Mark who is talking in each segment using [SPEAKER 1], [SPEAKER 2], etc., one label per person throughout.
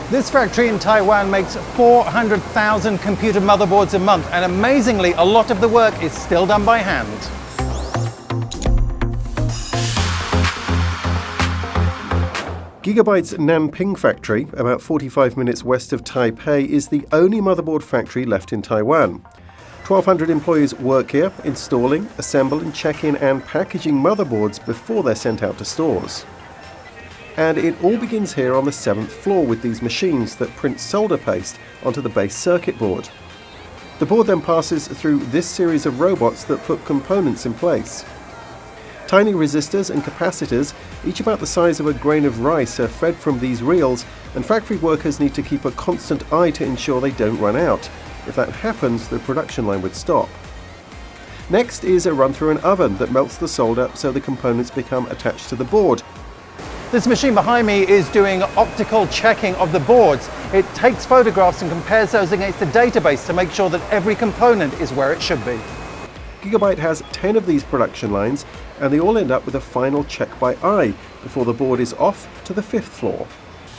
[SPEAKER 1] This factory in Taiwan makes 400,000 computer motherboards a month, and amazingly, a lot of the work is still done by hand.
[SPEAKER 2] Gigabyte's Nanping factory, about 45 minutes west of Taipei, is the only motherboard factory left in Taiwan. 1,200 employees work here, installing, assembling, checking and packaging motherboards before they're sent out to stores. And it all begins here on the 7th floor with these machines that print solder paste onto the base circuit board. The board then passes through this series of robots that put components in place. Tiny resistors and capacitors, each about the size of a grain of rice, are fed from these reels, and factory workers need to keep a constant eye to ensure they don't run out. If that happens, the production line would stop. Next is a run through an oven that melts the solder so the components become attached to the board.
[SPEAKER 1] This machine behind me is doing optical checking of the boards. It takes photographs and compares those against a database to make sure that every component is where it should be.
[SPEAKER 2] Gigabyte has 10 of these production lines, and they all end up with a final check by eye before the board is off to the 5th floor.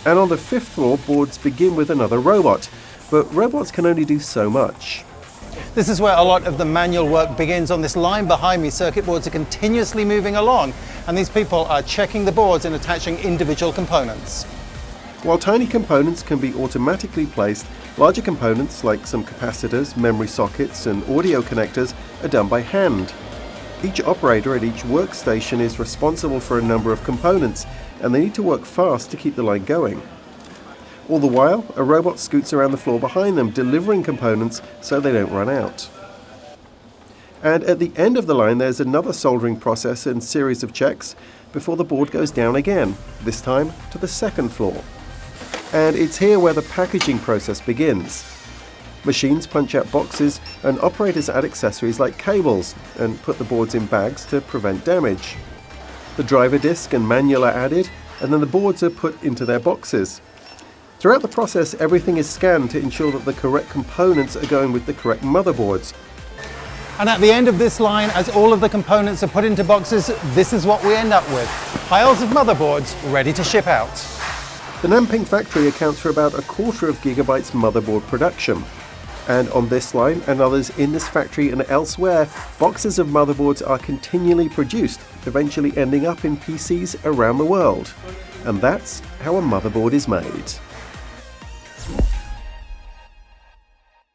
[SPEAKER 2] And on the 5th floor, boards begin with another robot, but robots can only do so much.
[SPEAKER 1] This is where a lot of the manual work begins. On this line behind me, circuit boards are continuously moving along, and these people are checking the boards and attaching individual components.
[SPEAKER 2] While tiny components can be automatically placed, larger components like some capacitors, memory sockets and audio connectors are done by hand. Each operator at each workstation is responsible for a number of components, and they need to work fast to keep the line going. All the while, a robot scoots around the floor behind them, delivering components so they don't run out. And at the end of the line, there's another soldering process and series of checks before the board goes down again, this time to the 2nd floor. And it's here where the packaging process begins. Machines punch out boxes and operators add accessories like cables and put the boards in bags to prevent damage. The driver disc and manual are added, and then the boards are put into their boxes. Throughout the process, everything is scanned to ensure that the correct components are going with the correct motherboards.
[SPEAKER 1] And at the end of this line, as all of the components are put into boxes, this is what we end up with: piles of motherboards ready to ship out.
[SPEAKER 2] The Nanping factory accounts for about a quarter of Gigabyte's motherboard production. And on this line and others in this factory and elsewhere, boxes of motherboards are continually produced, eventually ending up in PCs around the world. And that's how a motherboard is made.